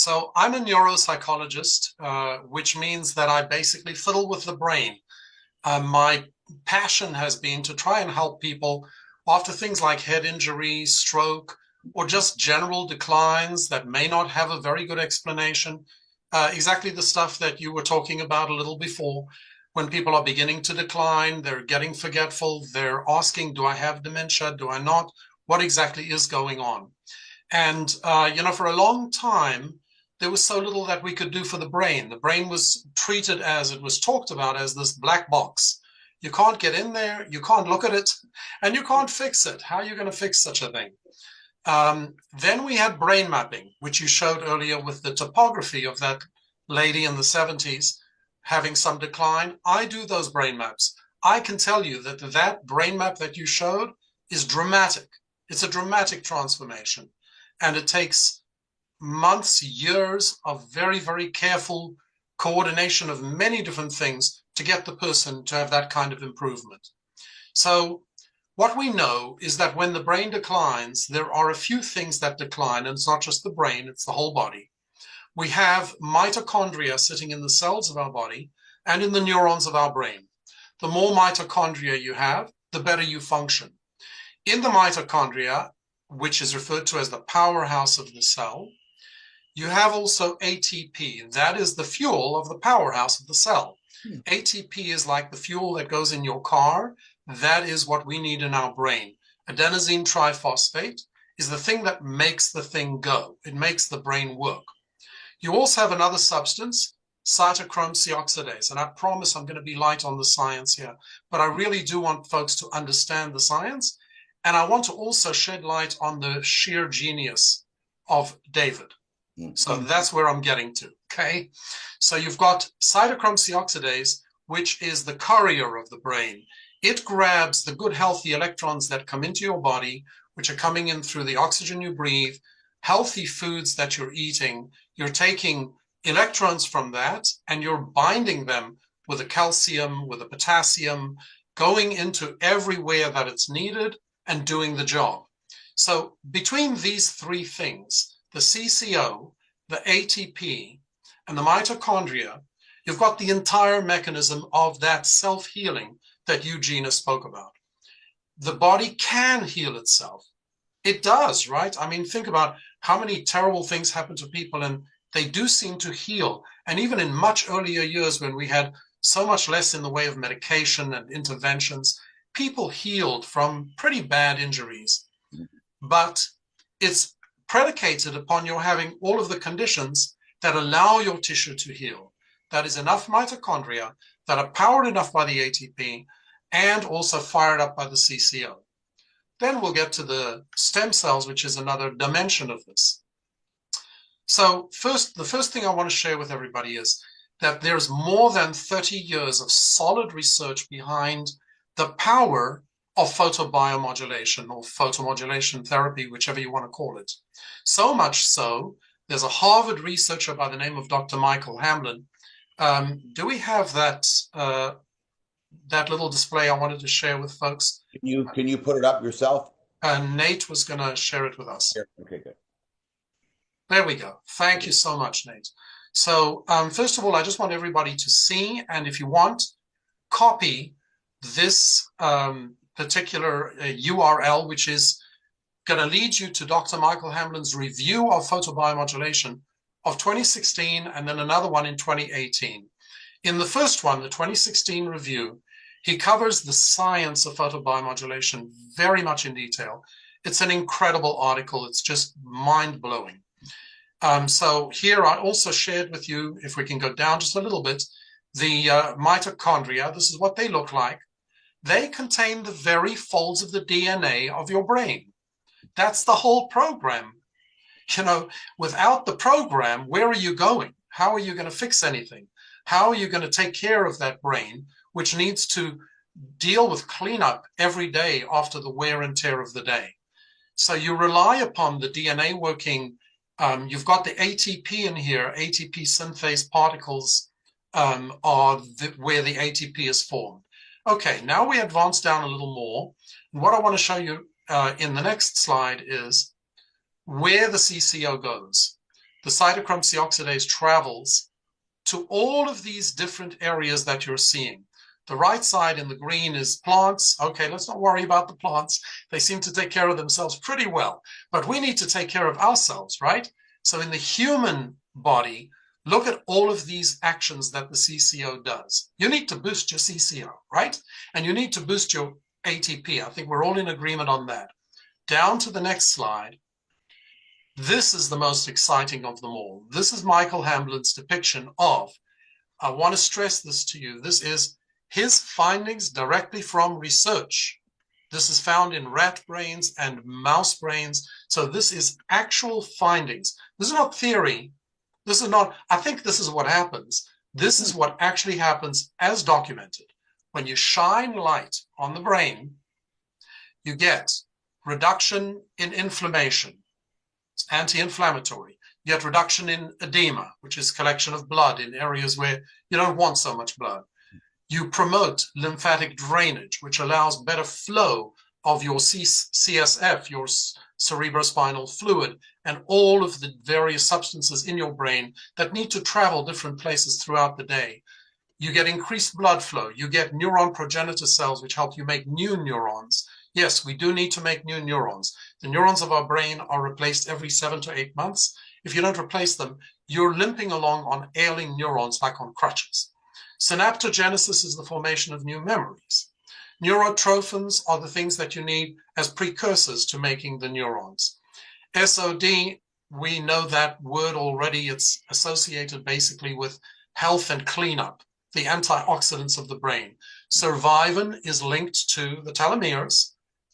So I'm a neuropsychologist, which means that I basically fiddle with the brain. My passion has been to try and help people after things like head injury, stroke, or just general declines that may not have a very good explanation. Exactly the stuff that you were talking about a little before. When people are beginning to decline, they're getting forgetful, they're asking, do I have dementia? Do I not? What exactly is going on? And, for a long time, there was so little that we could do for the brain. The brain was treated as, it was talked about as this black box. You can't get in there, you can't look at it, and you can't fix it. How are you going to fix such a thing? Then we had brain mapping, which you showed earlier with the topography of that lady in the 70s having some decline. I do those brain maps. I can tell you that that brain map that you showed is dramatic. It's a dramatic transformation. And it takes months, years of very, very careful coordination of many different things to get the person to have that kind of improvement. So what we know is that when the brain declines, there are a few things that decline, and it's not just the brain, it's the whole body. We have mitochondria sitting in the cells of our body and in the neurons of our brain. The more mitochondria you have, the better you function. In the mitochondria, which is referred to as the powerhouse of the cell, you have also ATP. That is the fuel of the powerhouse of the cell. ATP is like the fuel that goes in your car. That is what we need in our brain. Adenosine triphosphate is the thing that makes the thing go. It makes the brain work. You also have another substance, cytochrome C oxidase. And I promise I'm going to be light on the science here, but I really do want folks to understand the science. And I want to also shed light on the sheer genius of David. So that's where I'm getting to, okay? So you've got cytochrome C oxidase, which is the courier of the brain. It grabs the good, healthy electrons that come into your body, which are coming in through the oxygen you breathe, healthy foods that you're eating. You're taking electrons from that, and you're binding them with the calcium, with the potassium, going into everywhere that it's needed and doing the job. So between these three things, the CCO, the ATP, and the mitochondria, you've got the entire mechanism of that self-healing that Eugenia spoke about. The body can heal itself. It does, right? I mean, think about how many terrible things happen to people, and they do seem to heal. And even in much earlier years when we had so much less in the way of medication and interventions, people healed from pretty bad injuries. But it's predicated upon your having all of the conditions that allow your tissue to heal. That is enough mitochondria that are powered enough by the ATP and also fired up by the CCO. Then we'll get to the stem cells, which is another dimension of this. So the first thing I want to share with everybody is that there's more than 30 years of solid research behind the power of photobiomodulation or photomodulation therapy, whichever you want to call it. So much so, there's a Harvard researcher by the name of Dr. Michael Hamblin. Do we have that that little display I wanted to share with folks? Can you put it up yourself? Nate was going to share it with us. Okay, good. There we go. Thank you so much, Nate. So first of all, I just want everybody to see, and if you want, copy this particular URL, which is going to lead you to Dr. Michael Hamblin's review of photobiomodulation of 2016 and then another one in 2018. In the first one, the 2016 review, he covers the science of photobiomodulation very much in detail. It's an incredible article. It's just mind-blowing. So here I also shared with you, if we can go down just a little bit, the mitochondria. This is what they look like. They contain the very folds of the DNA of your brain. That's the whole program. You know, without the program, where are you going? How are you going to fix anything? How are you going to take care of that brain, which needs to deal with cleanup every day after the wear and tear of the day? So you rely upon the DNA working. You've got the ATP in here. ATP synthase particles are where the ATP is formed. Okay, now we advance down a little more. And what I want to show you in the next slide is where the CCO goes. the cytochrome C oxidase travels to all of these different areas that you're seeing. The right side in the green is plants. Okay, let's not worry about the plants. They seem to take care of themselves pretty well, but we need to take care of ourselves, right? So in the human body, look at all of these actions that the CCO does. You need to boost your CCO, right? And you need to boost your ATP. I think we're all in agreement on that. Down to the next slide. This is the most exciting of them all. This is Michael Hamblin's depiction of, I want to stress this to you, this is his findings directly from research. This is found in rat brains and mouse brains. So this is actual findings. This is not theory. This is not, I think this is what happens. This is what actually happens as documented. When you shine light on the brain, you get reduction in inflammation. It's anti-inflammatory. You get reduction in edema, which is collection of blood in areas where you don't want so much blood. You promote lymphatic drainage, which allows better flow of your CSF, your cerebrospinal fluid, and all of the various substances in your brain that need to travel different places throughout the day. You get increased blood flow. You get neuron progenitor cells, which help you make new neurons. Yes, we do need to make new neurons. The neurons of our brain are replaced every 7 to 8 months. If you don't replace them, you're limping along on ailing neurons like on crutches. Synaptogenesis is the formation of new memories. Neurotrophins are the things that you need as precursors to making the neurons. SOD, we know that word already. It's associated basically with health and cleanup, the antioxidants of the brain. Survivin is linked to the telomeres,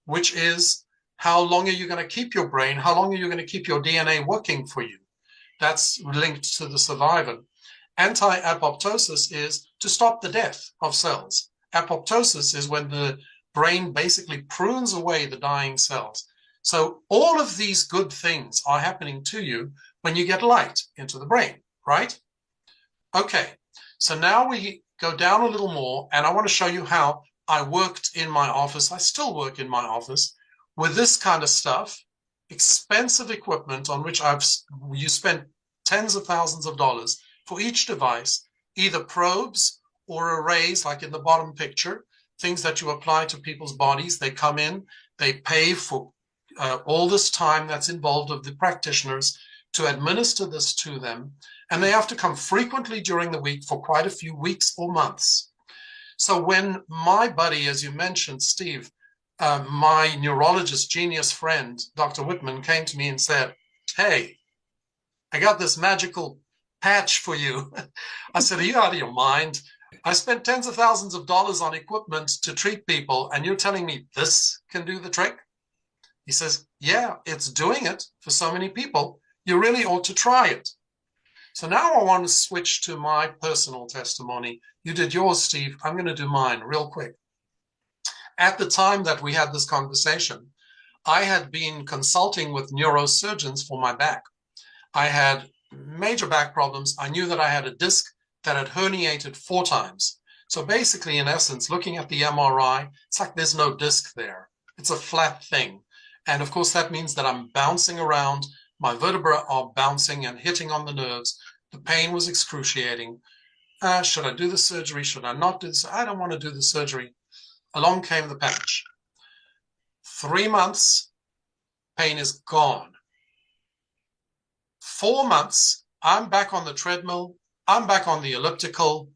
which is how long are you going to keep your brain? How long are you going to keep your DNA working for you? That's linked to the survivin. Anti-apoptosis is to stop the death of cells. Apoptosis is when the brain basically prunes away the dying cells. So all of these good things are happening to you when you get light into the brain, right? Okay, so now we go down a little more, and I want to show you how I worked in my office. I still work in my office with this kind of stuff, expensive equipment on which you spend tens of thousands of dollars for each device, either probes or arrays, like in the bottom picture, things that you apply to people's bodies. They come in, they pay for all this time that's involved of the practitioners to administer this to them, and they have to come frequently during the week for quite a few weeks or months. So when my buddy, as you mentioned, Steve, my neurologist genius friend, Dr. Whitman, came to me and said, hey, I got this magical patch for you. I said, are you out of your mind? I spent tens of thousands of dollars on equipment to treat people, and you're telling me this can do the trick? He says, yeah, it's doing it for so many people. You really ought to try it. So now I want to switch to my personal testimony. You did yours, Steve. I'm going to do mine real quick. At the time that we had this conversation, I had been consulting with neurosurgeons for my back. I had major back problems. I knew that I had a disc that had herniated 4 times. So basically, in essence, looking at the MRI, it's like there's no disc there. It's a flat thing. And of course, that means that I'm bouncing around. My vertebrae are bouncing and hitting on the nerves. The pain was excruciating. Should I do the surgery? Should I not do this? I don't want to do the surgery. Along came the patch. 3 months, pain is gone. 4 months, I'm back on the treadmill. I'm back on the elliptical.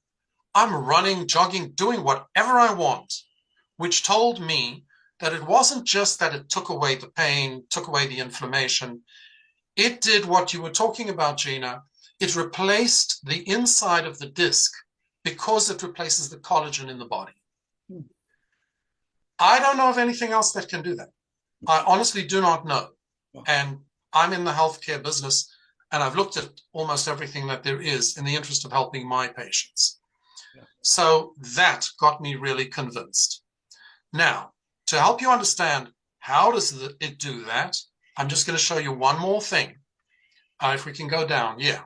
I'm running, jogging, doing whatever I want, which told me that it wasn't just that it took away the pain, took away the inflammation. It did what you were talking about, Gina. It replaced the inside of the disc because it replaces the collagen in the body. I don't know of anything else that can do that. I honestly do not know. And I'm in the healthcare business, and I've looked at almost everything that there is in the interest of helping my patients. Yeah. So that got me really convinced. Now, to help you understand how does it do that, I'm just going to show you one more thing. If we can go down, yeah.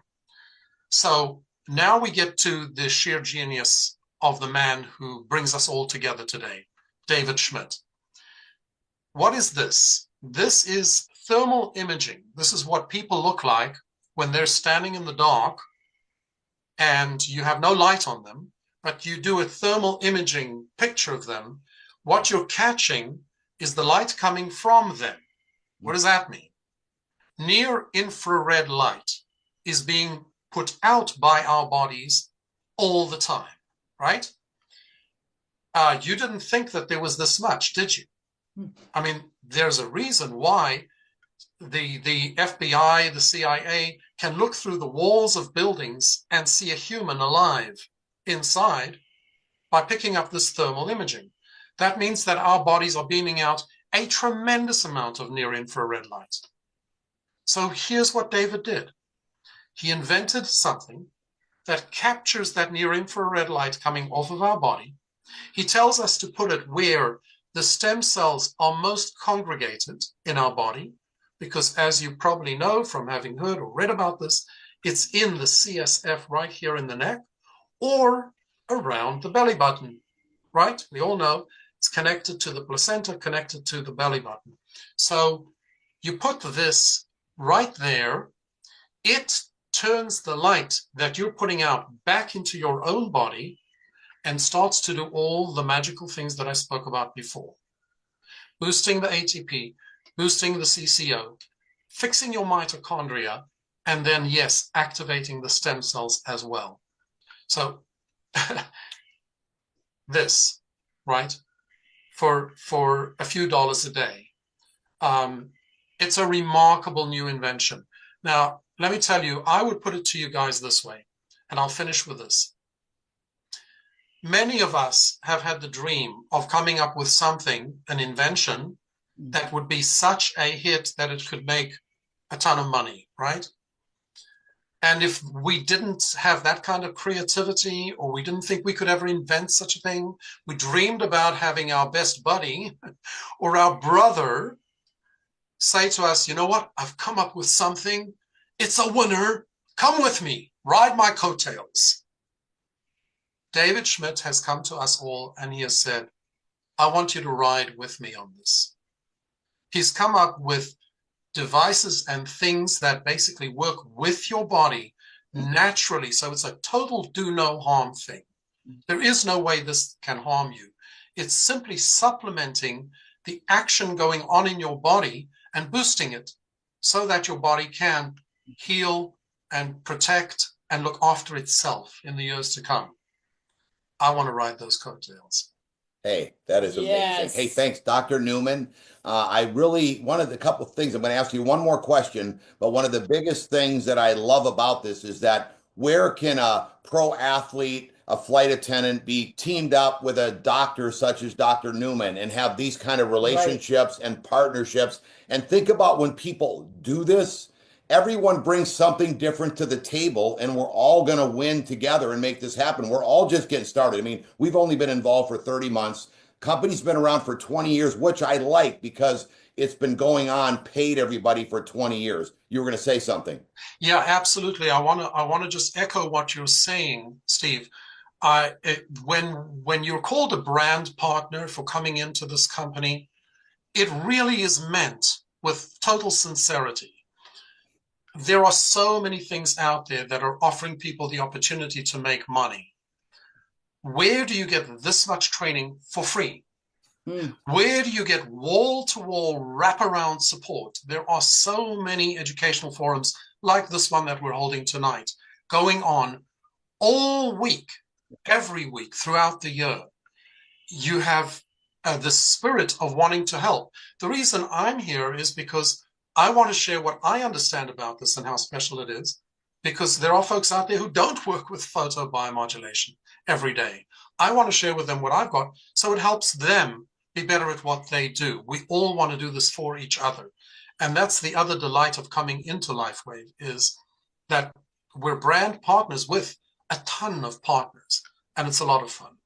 So now we get to the sheer genius of the man who brings us all together today, David Schmidt. What is this? This is thermal imaging. This is what people look like when they're standing in the dark and you have no light on them, but you do a thermal imaging picture of them, what you're catching is the light coming from them. What does that mean? Near infrared light is being put out by our bodies all the time, right? You didn't think that there was this much, did you? I mean, there's a reason why the FBI, the CIA can look through the walls of buildings and see a human alive inside by picking up this thermal imaging. That means that our bodies are beaming out a tremendous amount of near-infrared light. So here's what David did. He invented something that captures that near-infrared light coming off of our body. He tells us to put it where the stem cells are most congregated in our body, because as you probably know from having heard or read about this, it's in the CSF right here in the neck or around the belly button, right? We all know it's connected to the placenta, connected to the belly button. So you put this right there, it turns the light that you're putting out back into your own body and starts to do all the magical things that I spoke about before. Boosting the ATP, boosting the CCO, fixing your mitochondria, and then, yes, activating the stem cells as well. So this, right, for a few dollars a day. It's a remarkable new invention. Now, let me tell you, I would put it to you guys this way, and I'll finish with this. Many of us have had the dream of coming up with something, an invention, that would be such a hit that it could make a ton of money, right? And if we didn't have that kind of creativity, or we didn't think we could ever invent such a thing, we dreamed about having our best buddy or our brother say to us, you know what, I've come up with something. It's a winner. Come with me. Ride my coattails. David Schmidt has come to us all and he has said, I want you to ride with me on this. He's come up with devices and things that basically work with your body naturally. So it's a total do no harm thing. There is no way this can harm you. It's simply supplementing the action going on in your body and boosting it so that your body can heal and protect and look after itself in the years to come. I want to ride those coattails. Hey, that is amazing. Yes. Hey, thanks, Dr. Newman. I really, one of the couple of things, I'm going to ask you one more question, but one of the biggest things that I love about this is that where can a pro athlete, a flight attendant be teamed up with a doctor such as Dr. Newman and have these kind of relationships and partnerships? And think about when people do this, everyone brings something different to the table and we're all going to win together and make this happen. We're all just getting started. I mean, we've only been involved for 30 months. Company's been around for 20 years, which I like because it's been going on, paid everybody for 20 years. You were going to say something. Yeah, absolutely. I want to just echo what you're saying, Steve. When you're called a brand partner for coming into this company, it really is meant with total sincerity. There are so many things out there that are offering people the opportunity to make money. Where do you get this much training for free? Where do you get wall-to-wall wraparound support? There are so many educational forums like this one that we're holding tonight going on all week, every week throughout the year. You have the spirit of wanting to help. The reason I'm here is because I want to share what I understand about this and how special it is, because there are folks out there who don't work with photobiomodulation every day. I want to share with them what I've got so it helps them be better at what they do. We all want to do this for each other. And that's the other delight of coming into LifeWave, is that we're brand partners with a ton of partners, and it's a lot of fun.